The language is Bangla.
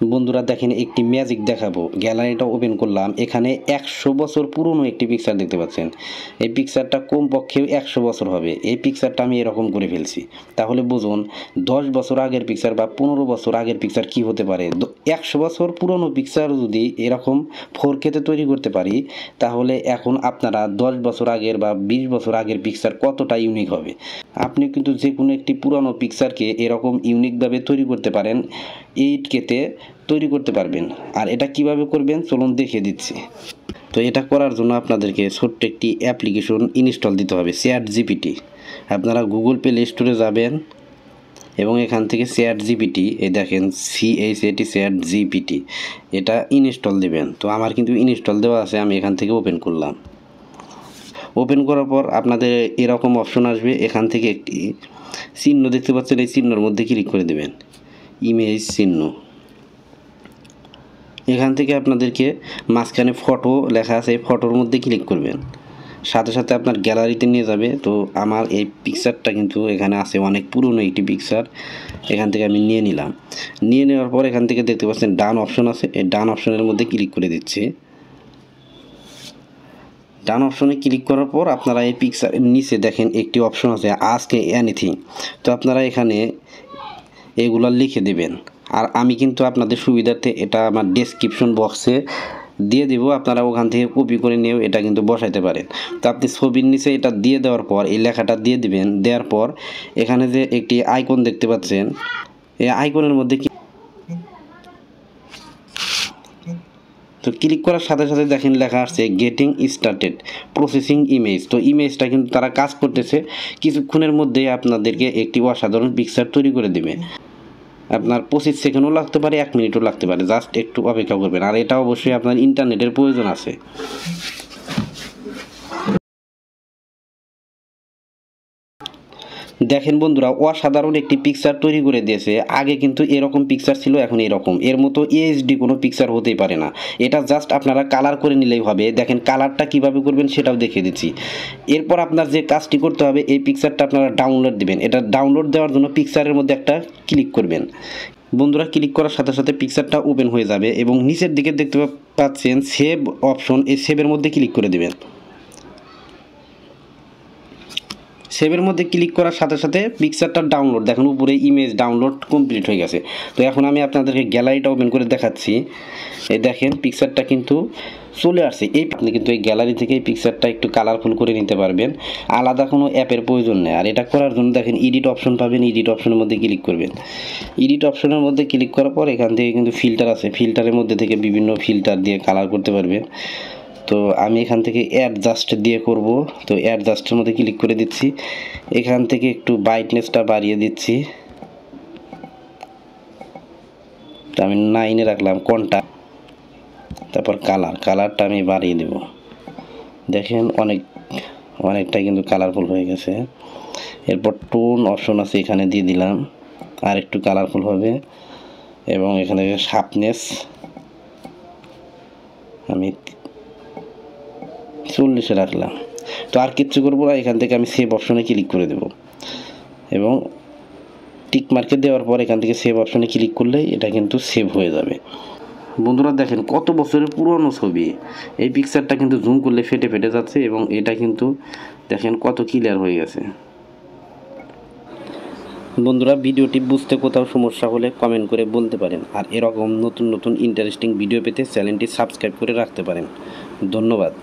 বন্ধুরা দেখেন একটি ম্যাজিক দেখাবো। গ্যালারিটা ওপেন করলাম, এখানে 100 বছর পুরনো একটি পিকচার দেখতে পাচ্ছেন। এই পিকচারটা কমপক্ষে 100 বছর হবে। এই পিকচারটা আমি এরকম করে ফেলছি। তাহলে বুঝুন 10 বছর আগের পিকচার বা 15 বছর আগের পিকচার কি হতে পারে। 100 বছর পুরনো পিকচার যদি এরকম 4K-তে তৈরি করতে পারি, তাহলে এখন আপনারা 10 বছর আগের বা 20 বছর আগের পিকচার কতটা ইউনিক হবে। আপনি কিন্তু যে কোনো একটি পুরনো পিকচারকে এরকম ইউনিকভাবে তৈরি করতে পারেন, 8K-তে তৈরি করতে পারবেন। আর এটা কিভাবে করবেন চলুন দেখিয়ে দিচ্ছি। তো এটা করার জন্য আপনাদেরকে ছোট্ট একটি অ্যাপ্লিকেশন ইনস্টল দিতে হবে, ChatGPT। আপনারা গুগল প্লে স্টোরে যাবেন এবং এখান থেকে ChatGPT, এই দেখেন ChatGPT, এটা ইনস্টল দিবেন। তো আমার কিন্তু ইনস্টল দেওয়া আছে, আমি এখান থেকে ওপেন করলাম। ওপেন করার পর আপনাদের এরকম অপশন আসবে। এখান থেকে একটি চিহ্ন দেখতে পাচ্ছেন, এই চিহ্নর মধ্যে ক্লিক করে দেবেন, ইমেজ চিহ্ন। এখান থেকে আপনাদেরকে মাঝখানে ফটো লেখা আছে, এই ফটোর মধ্যে ক্লিক করবেন, সাথে সাথে আপনার গ্যালারিতে নিয়ে যাবে। তো আমার এই পিকচারটা কিন্তু এখানে আছে, অনেক পুরনো একটি পিকচার। এখান থেকে আমি নিয়ে নিলাম। নিয়ে নেওয়ার পর এখান থেকে দেখতে পাচ্ছেন ডান অপশন আছে, এই ডান অপশনের মধ্যে ক্লিক করে দিচ্ছি। ডান অপশনে ক্লিক করার পর আপনারা এই পিকচারের নিচে দেখেন একটি অপশন আছে, আস্ক এনিথিং। তো আপনারা এখানে এগুলো লিখে দেবেন। আর আমি কিন্তু আপনাদের সুবিধার্থে এটা আমার ডেসক্রিপশন বক্সে দিয়ে দিব, আপনারা ওখান থেকে কপি করে নিয়েও এটা কিন্তু বসাইতে পারেন। তো আপনি ছবির নিচে এটা দিয়ে দেওয়ার পর এই লেখাটা দিয়ে দিবেন। দেওয়ার পর এখানে যে একটি আইকন দেখতে পাচ্ছেন, এই আইকনের মধ্যে তো ক্লিক করার সাথে সাথে দেখেন লেখা আসছে গেটিং স্টার্টেড প্রসেসিং ইমেজ। তো ইমেজটা কিন্তু তারা কাজ করতেছে, কিছুক্ষণের মধ্যেই আপনাদেরকে একটি অসাধারণ পিকচার তৈরি করে দেবে। আপনার 25 সেকেন্ডও লাগতে পারে, 1 মিনিটও লাগতে পারে, জাস্ট একটু অপেক্ষা করবেন। আর এটা অবশ্যই আপনার ইন্টারনেটের প্রয়োজন আছে। দেখেন বন্ধুরা, অসাধারণ একটি পিকচার তৈরি করে দিয়েছে। আগে কিন্তু এরকম পিকচার ছিল, এখন এরকম। এর মতো এইচডি কোনো পিকচার হতেই পারে না। এটা জাস্ট আপনারা কালার করে নিলেই হবে। দেখেন কালারটা কিভাবে করবেন সেটাও দেখিয়ে দিচ্ছি। এরপর আপনার যে কাজটি করতে হবে, এই পিকচারটা আপনারা ডাউনলোড দিবেন। এটা ডাউনলোড দেওয়ার জন্য পিকচারের মধ্যে একটা ক্লিক করবেন। বন্ধুরা, ক্লিক করার সাথে সাথে পিকচারটা ওপেন হয়ে যাবে এবং নিচের দিকে দেখতে পাচ্ছেন সেভ অপশন, এই সেভের মধ্যে ক্লিক করে দেবেন। সেভের মধ্যে ক্লিক করার সাথে সাথে পিকচারটা ডাউনলোড, দেখেন উপরে ইমেজ ডাউনলোড কমপ্লিট হয়ে গেছে। তো এখন আমি আপনাদেরকে গ্যালারিটা ওপেন করে দেখাচ্ছি। এই দেখেন পিকচারটা কিন্তু চলে আসছে। আপনি কিন্তু এই গ্যালারি থেকে এই পিকচারটা একটু কালারফুল করে নিতে পারবেন, আলাদা কোনো অ্যাপের প্রয়োজন নেই। আর এটা করার জন্য দেখেন এডিট অপশন পাবেন, এডিট অপশনের মধ্যে ক্লিক করবেন। এডিট অপশনের মধ্যে ক্লিক করার পর এখান থেকে কিন্তু ফিল্টার আছে, ফিল্টারের মধ্যে থেকে বিভিন্ন ফিল্টার দিয়ে কালার করতে পারবেন। তো আমি এখান থেকে অ্যাডজাস্ট দিয়ে করব। তো অ্যাডজাস্টের মধ্যে ক্লিক করে দিচ্ছি। এখান থেকে একটু ব্রাইটনেসটা বাড়িয়ে দিচ্ছি। তো আমি 9-এ রাখলাম কোনটা। তারপর কালারটা আমি বাড়িয়ে দেব। দেখেন অনেকটাই কিন্তু কালারফুল হয়ে গেছে। এরপর টোন অপশন আছে, এখানে দিয়ে দিলাম, আর একটু কালারফুল হবে। এবং এখানে শার্পনেস আমি 40-এ রাখলাম। তো আর কিচ্ছু করবো না, এখান থেকে আমি সেভ অপশনে ক্লিক করে দেব এবং টিক মার্কে দেওয়ার পর এখান থেকে সেভ অপশনে ক্লিক করলেই এটা কিন্তু সেভ হয়ে যাবে। বন্ধুরা দেখেন কত বছরের পুরনো ছবি। এই পিকচারটা কিন্তু জুম করলে ফেটে ফেটে যাচ্ছে এবং এটা কিন্তু দেখেন কত ক্লিয়ার হয়ে গেছে। বন্ধুরা, ভিডিওটি বুঝতে কোথাও সমস্যা হলে কমেন্ট করে বলতে পারেন। আর এরকম নতুন নতুন ইন্টারেস্টিং ভিডিও পেতে চ্যানেলটি সাবস্ক্রাইব করে রাখতে পারেন। ধন্যবাদ।